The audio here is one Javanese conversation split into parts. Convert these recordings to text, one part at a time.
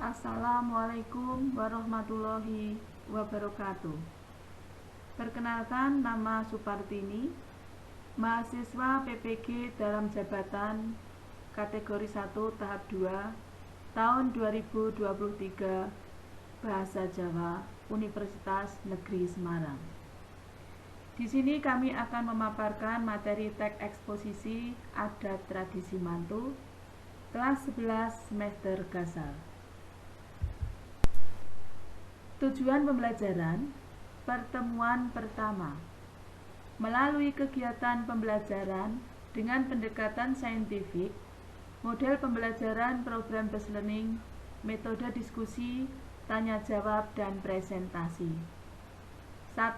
Assalamualaikum warahmatullahi wabarakatuh. Perkenalkan, nama Supartini, mahasiswa PPG dalam jabatan kategori 1 tahap 2 tahun 2023 Bahasa Jawa Universitas Negeri Semarang. Di sini kami akan memaparkan materi teks eksposisi adat tradisi mantu kelas 11 semester Gasal. Tujuan pembelajaran, pertemuan pertama. Melalui kegiatan pembelajaran dengan pendekatan saintifik, model pembelajaran program Best Learning, metode diskusi, tanya jawab, dan presentasi. 1.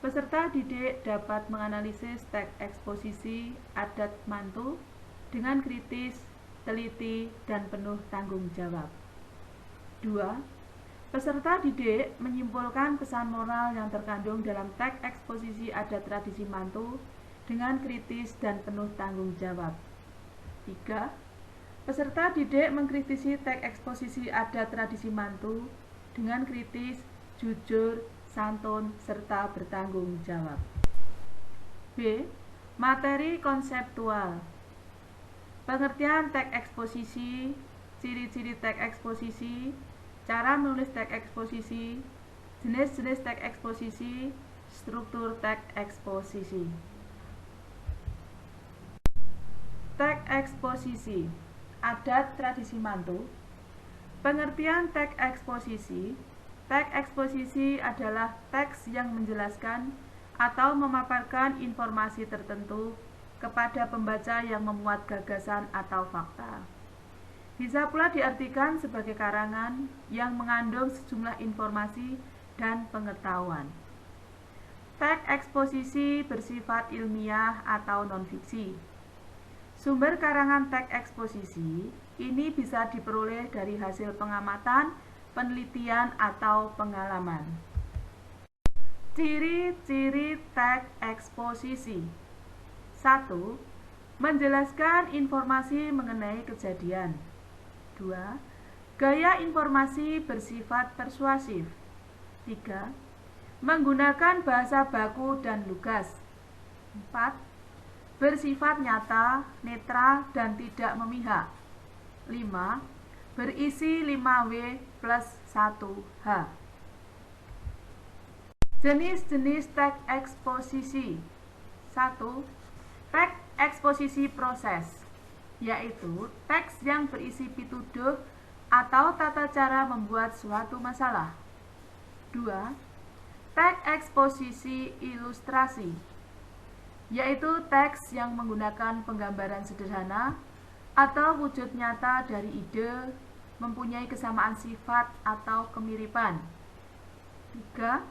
Peserta didik dapat menganalisis teks eksposisi adat mantu dengan kritis, teliti, dan penuh tanggung jawab. 2. Peserta didik menyimpulkan pesan moral yang terkandung dalam teks eksposisi adat tradisi mantu dengan kritis dan penuh tanggung jawab. 3. Peserta didik mengkritisi teks eksposisi adat tradisi mantu dengan kritis, jujur, santun, serta bertanggung jawab. B. Materi konseptual. Pengertian teks eksposisi, ciri-ciri teks eksposisi, cara menulis teks eksposisi, jenis-jenis teks eksposisi, struktur teks eksposisi. Teks eksposisi adat tradisi mantu. Pengertian teks eksposisi. Teks eksposisi adalah teks yang menjelaskan atau memaparkan informasi tertentu kepada pembaca yang memuat gagasan atau fakta. Bisa pula diartikan sebagai karangan yang mengandung sejumlah informasi dan pengetahuan. Teks eksposisi bersifat ilmiah atau non-fiksi. Sumber karangan teks eksposisi ini bisa diperoleh dari hasil pengamatan, penelitian, atau pengalaman. Ciri-ciri teks eksposisi. 1. Menjelaskan informasi mengenai kejadian. 2. Gaya informasi bersifat persuasif. 3. Menggunakan bahasa baku dan lugas. 4. Bersifat nyata, netral, dan tidak memihak. 5. Berisi 5W plus 1H. Jenis-jenis teks eksposisi. 1. Teks eksposisi proses, yaitu teks yang berisi pituduh atau tata cara membuat suatu masalah. 2. Teks eksposisi ilustrasi, yaitu teks yang menggunakan penggambaran sederhana atau wujud nyata dari ide, mempunyai kesamaan sifat atau kemiripan. 3.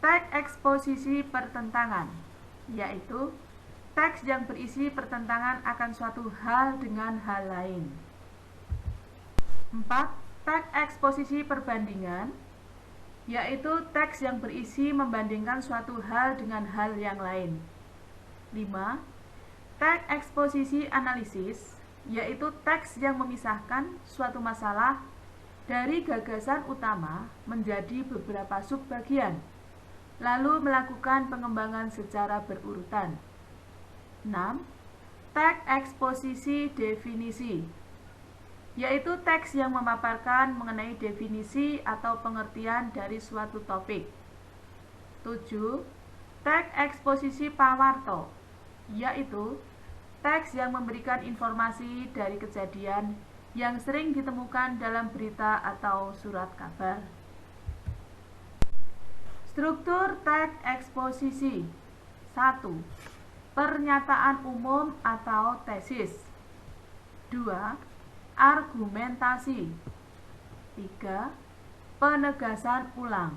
Teks eksposisi pertentangan, yaitu teks yang berisi pertentangan akan suatu hal dengan hal lain. 4. Teks eksposisi perbandingan, yaitu teks yang berisi membandingkan suatu hal dengan hal yang lain. 5. Teks eksposisi analisis, yaitu teks yang memisahkan suatu masalah dari gagasan utama menjadi beberapa subbagian, lalu melakukan pengembangan secara berurutan. 6. Teks eksposisi definisi, yaitu teks yang memaparkan mengenai definisi atau pengertian dari suatu topik. 7. Teks eksposisi pawarto, yaitu teks yang memberikan informasi dari kejadian yang sering ditemukan dalam berita atau surat kabar. Struktur teks eksposisi. 1. Pernyataan umum atau tesis. 2. Argumentasi. 3. Penegasan ulang.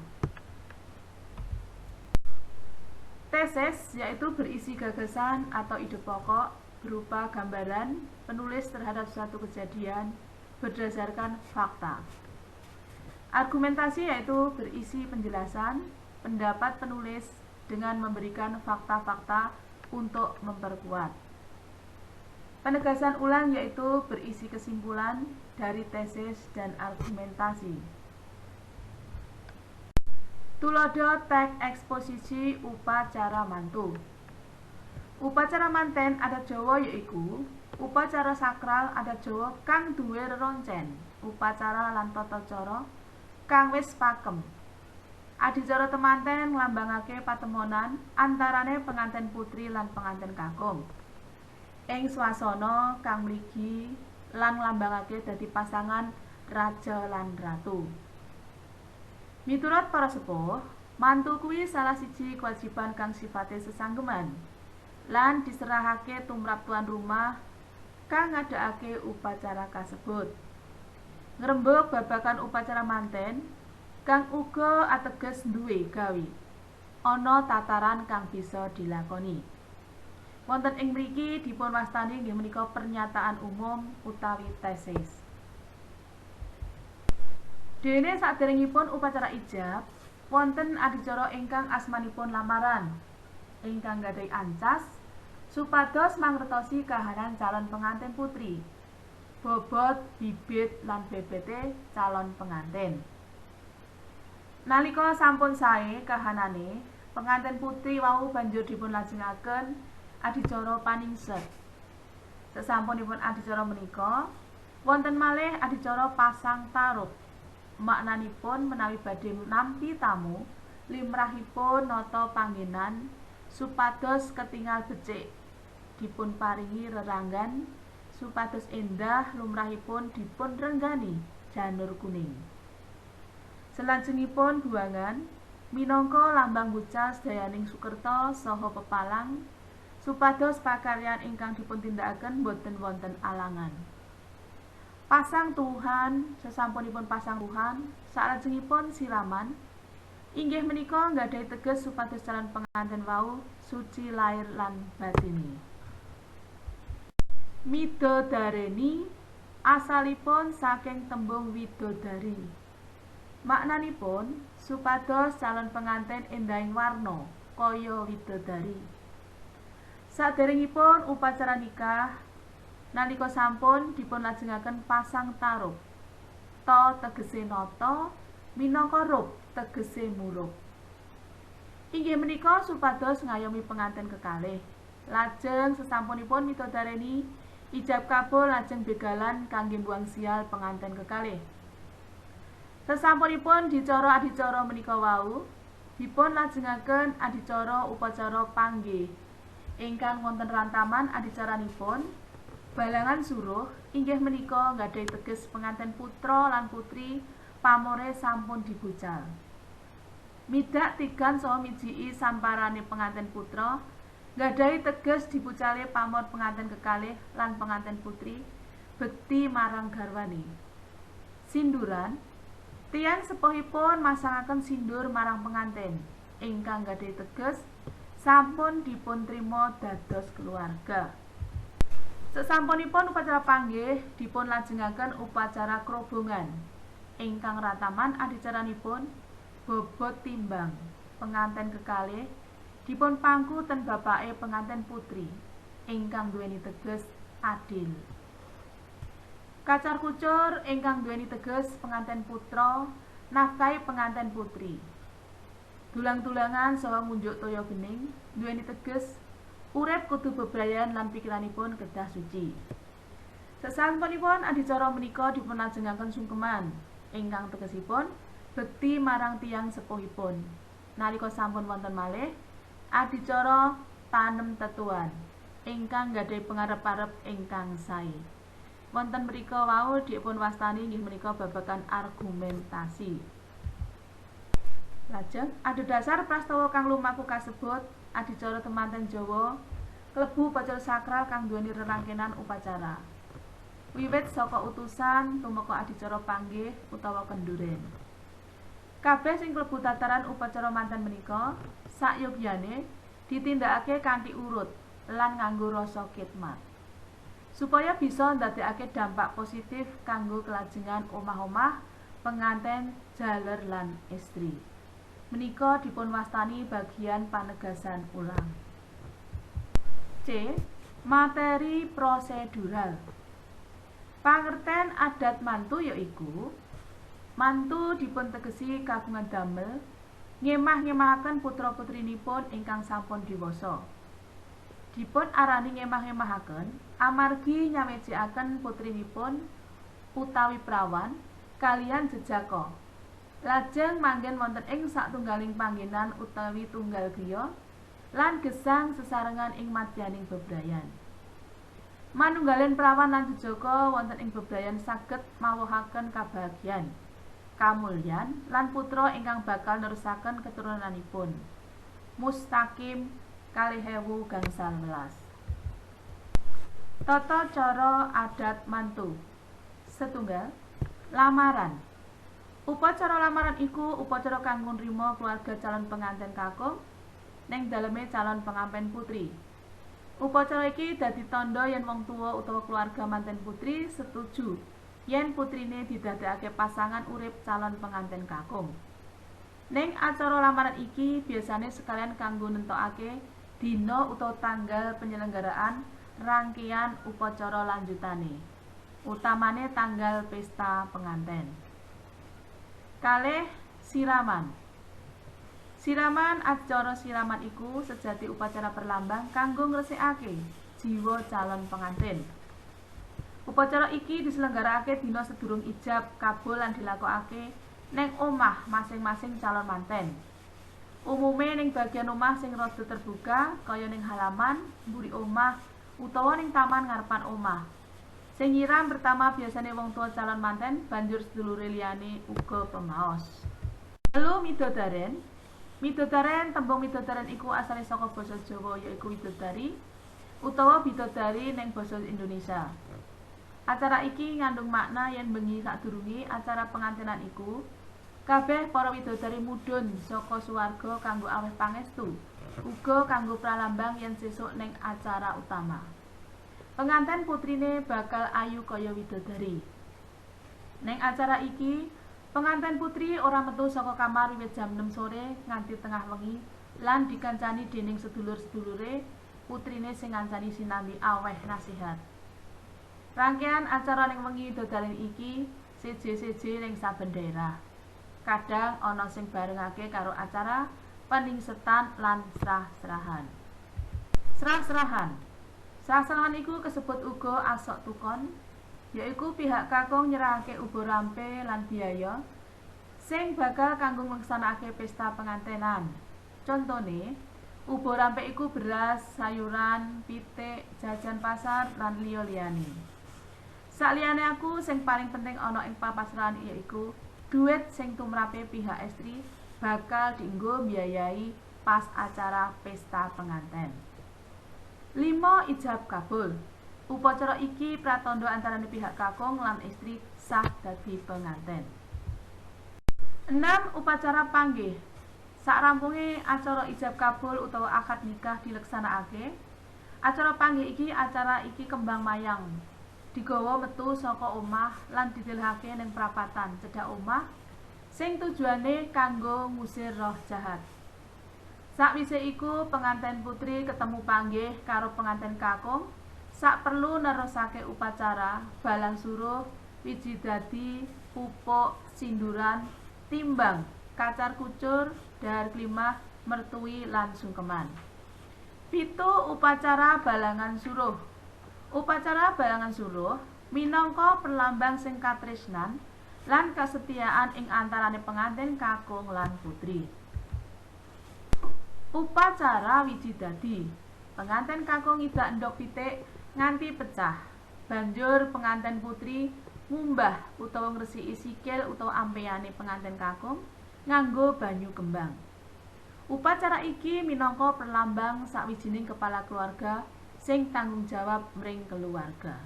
Tesis yaitu berisi gagasan atau ide pokok berupa gambaran penulis terhadap suatu kejadian berdasarkan fakta. Argumentasi yaitu berisi penjelasan pendapat penulis dengan memberikan fakta-fakta untuk memperkuat. Penegasan ulang yaitu berisi kesimpulan dari tesis dan argumentasi. Tulodo teks eksposisi upacara mantu. Upacara manten adat Jawa yaiku upacara sakral adat Jawa kang duwé reroncen, upacara lan tata cara kang wis pakem. Adicara temanten nglambangake patemonan antarane penganten putri lan penganten kakung ing swasana kang mligi lan nglambangake dadi pasangan raja lan ratu. Miturut para sepuh, mantu kuwi salah siji kewajiban kang sifate sesanggeman lan diserahake tumrap tuan rumah kang ngadakake upacara kasebut. Ngrembug babagan upacara manten kang uga ateges duwe gawi ana tataran kang bisa dilakoni. Wonten ing mriki dipun wastani nggih menika pernyataan umum utawi tesis. Dene saderengipun upacara ijab wonten adicara ingkang asmanipun lamaran ingkang gadhahi ancas supados mangertosi kahanan calon pengantin putri, bobot, bibit lan bebete calon pengantin. Nalika sampun sae kahanane, pengantin putri wau banjur dipun lajengaken adicara paningset. Sasampunipun adicara menika, wonten malih adicara pasang tarup. Maknanipun menawi badhe nampi tamu, limrahipun nata panggenan supados ketingal becik dipun paringi reranggan supados endah lumrahipun dipun renggani janur kuning. Selajengipun buangan minangka lambang bucal sedayaning sukerta saha pepalang supados pakaryan ingkang dipuntindakaken boten wonten alangan. Pasang Tuhan, sesampunipun pasang Tuhan, salajengipun siraman inggih menika nggadahi teges supados calon pengantin wau suci lair lan batini. Midodareni asalipun saking tembung widodari. Maknanipun supados calon pengantin endahing warna kaya widodari. Saderengipun upacara nikah nalika sampun dipun lajengaken pasang tarup. Ta tegese nata, minangka rup tegese murub. Inggih menika supados ngayomi pengantin kekalih. Lajeng sesampunipun midodareni ijab kabul lajeng begalan kangge mbuang sial pengantin kekalih. Sesampunipun dicara adicara menika wau dipun lajengaken adicara upacara panggih ingkang wonten rantaman adicaranipun balangan suruh inggih menika nggadahi teges pengantin putra lan putri pamore sampun dibucal. Midak tigan saha mijiki samparane pengantin putra nggadahi teges dibucale pamor pengantin kekalih lan pengantin putri bekti marang garwane. Sinduran tiyang sepuhipun masangaken sindur marang pengantin ingkang nggadahi teges sampun dipun trima dados keluarga. Sesampunipun upacara panggih dipun lajengaken upacara krobongan ingkang rataman adicaranipun bobot timbang. Pengantin kekalih dipun pangku ten bapake pengantin putri ingkang duweni teges adil. Kacar kucur ingkang duweni teges pengantin putra nafkahi pengantin putri. Dulang-dulangan saha ngunjuk toya gening duweni teges urip kudu bebrayan lan pikiranipun kedah suci. Sasampunipun adicara menika dipun lajengaken sungkeman ingkang tegesipun bekti marang tiyang sepuhipun. Nalika sampun wonten malih adicara tanem tetuan ingkang nggadahi pangarep-arep ingkang sae. Wonten mrika wau dipun wastani inggih menika babagan argumentasi. Lajeng adhedhasar prastawa kang lumaku kasebut adicara temanten Jawa klebu upacara sakral kang duweni rerangkenan upacara. Wiwit saka utusan tumeka adicara panggih utawa kenduren. Kabeh sing klebu tataran upacara manten menika sayogyane ditindakake kanthi urut lan nganggo rasa khidmat supaya bisa ndadekake dampak positif kanggo kelajengan omah-omah pengantin jaler lan istri. Menika dipun wastani bagian panegasan ulang. C. Materi prosedural. Pangerten adat mantu yaiku mantu dipun tegesi kagungan damel ngemah-ngemahaken putra-putrinipun ingkang sampun diwasa. Dipun arani ngemah-ngemahaken amargi nyawejikaken putrinipun utawi prawan kaliyan jejaka. Lajeng manggen wonten ing satunggaling panggenan utawi tunggal griya lan gesang sesarengan ing madyaning bebrayan. Manunggalin prawan lan jejaka wonten ing bebrayan saged mawuhaken kabagyan, kamulyan lan putra ingkang bakal nerusaken keturunanipun. Mustaqim 2011. Tata cara adat mantu. Setunggal, lamaran. Upacara lamaran iku upacara kanggo nrima keluarga calon pengantin kakung ning daleme calon pengantin putri. Upacara iki dadi tandha yen wong tuwa utawa keluarga manten putri setuju yen putrine didadekake pasangan urip calon pengantin kakung. Ning acara lamaran iki biasane sekalian kanggo nentokake dina utawa tanggal penyelenggaraan rangkaian upacara lanjutane, utamane tanggal pesta pengantin. Kalih, siraman. Siraman acara siraman iku sejati upacara perlambang kanggo ngresikake jiwa calon pengantin. Upacara iki diselenggarakake dina sedurung ijab kabul lan dilakokake ning omah masing-masing calon manten. Umume ning bagian omah sing rada terbuka kaya ning halaman, mburi omah utawa ning taman ngarepan omah. Sing nyiram pertama biasane wong tua calon manten, banjur sedulure liyane uga pemaos. Lalu midodaren. Midodaren, tembung midodaren iku asale saka basa Jawa yaiku widodari utawa bidodari ning basa Indonesia. Acara iki ngandung makna yen bengi sadurunge acara pengantinan iku kabeh para widodari mudhun saka swarga kanggo aweh pangestu, uga kanggo pralambang yen sesuk ning acara utama pengantin putrine bakal ayu kaya widodari. Ning acara iki pengantin putri ora metu saka kamar wiwit jam 6 sore nganti tengah wengi lan dikancani dening sedulur-sedulure putrine sing ngancani sinambi aweh nasihat. Rangkaian acara ning wengi widodaren iki seje-seje ning saben daerah. Kadang ana sing barengake karo acara peningsetan lan serah-serahan. Serah-serahan. Serah-serahan iku kesebut uga asok tukon, yaiku pihak kakung nyerahake ubo rampe lan biaya sing bakal kanggo nglaksanakake pesta pengantenan. Contone, ubo rampe iku beras, sayuran, pitik, jajan pasar lan liya-liyane. Sakliyane aku sing paling penting ana ing papasrahan yaiku duit sing tumrape pihak istri bakal dienggo mbiayai pas acara pesta penganten. 5. Ijab kabul. Upacara iki pratandha antarané pihak kakung lan istri sah dadi penganten. 6. Upacara panggih. Sakrampunge acara ijab kabul utawa akad nikah dileksanakake, acara panggih acara iki kembang mayang. Digawa metu saka omah lan didhelhake ning prapatan cedhak omah sing tujuane kanggo ngusir roh jahat. Sakwise iku pengantin putri ketemu panggih karo pengantin kakung sak perlu nerusake upacara balang suruh, wiji dadi, pupuk, sinduran, timbang, kacar kucur, dahar klimah, mertui lan sungkeman. 7. Upacara balangan suruh. Upacara balangan suruh minangka perlambang sing katresnan lan kasetiaan ing antarane pengantin kakung lan putri. Upacara wiji dadi. Pengantin kakung idak endhog pitik nganti pecah. Banjur pengantin putri ngumbah utawa ngresiki sikil utawa ampeyane pengantin kakung nganggo banyu kembang. Upacara iki minangka perlambang sawijining kepala keluarga sing tanggung jawab mring keluarga.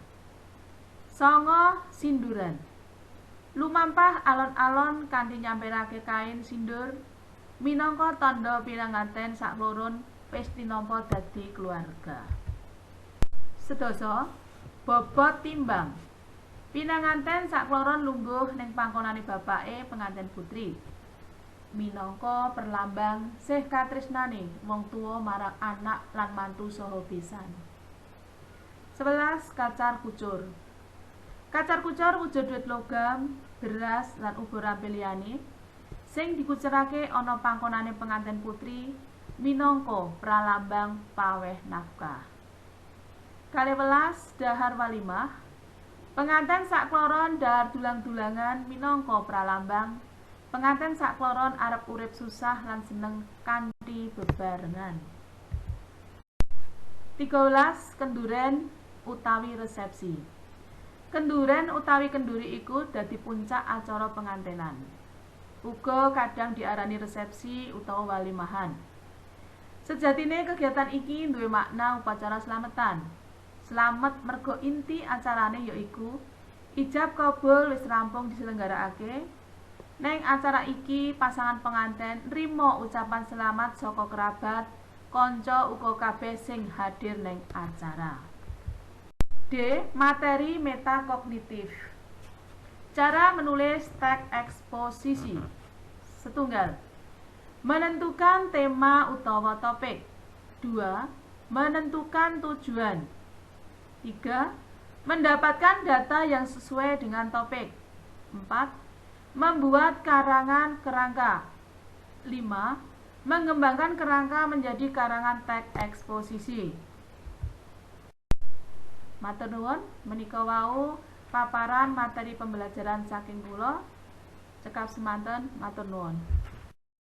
9. Sinduran. Lumampah alon-alon kanthi nyamperake kain sindur minangka tandha pinanganten sakloron wis tinampa dadi keluarga. 11. Bobot timbang. Pinanganten sakloron lungguh ning panggonane bapake pengantin putri. Minangka perlambang sih katresnane wong tuwa marang anak lan mantu saha besan. 11. Kacar kucur. Kacar kucur wujud duit logam, beras lan uga rampe liyane sing dikucurake ana panggonane pengantin putri minangka pralambang paweh nafkah. 12. Dahar walimah. Pengantin sakloron dahar dulang-dulangan minangka pralambang pengantin sakloron arep urip susah lan seneng kanthi bebarengan. 13. Kenduren utawi resepsi. Kenduren utawi kenduri iku dadi puncak acara pengantenan. Uga kadang diarani resepsi utawa walimahan. Sejatine kegiatan iki duwe makna upacara slametan. Slamet merga inti acarane yaiku ijab kabul wis rampung diselenggarakake. Neng acara iki pasangan penganten nrimo ucapan selamat saka kerabat, kanca uga kabeh sing hadir neng acara. D. Materi metakognitif. Cara menulis teks eksposisi. 1. Menentukan tema utawa topik. 2. Menentukan tujuan. 3. Mendapatkan data yang sesuai dengan topik. 4. Membuat karangan kerangka. 5. Mengembangkan kerangka menjadi karangan teks eksposisi. Matur nuwun, menika wau paparan materi pembelajaran saking kula. Cekap semanten, matur nuwun.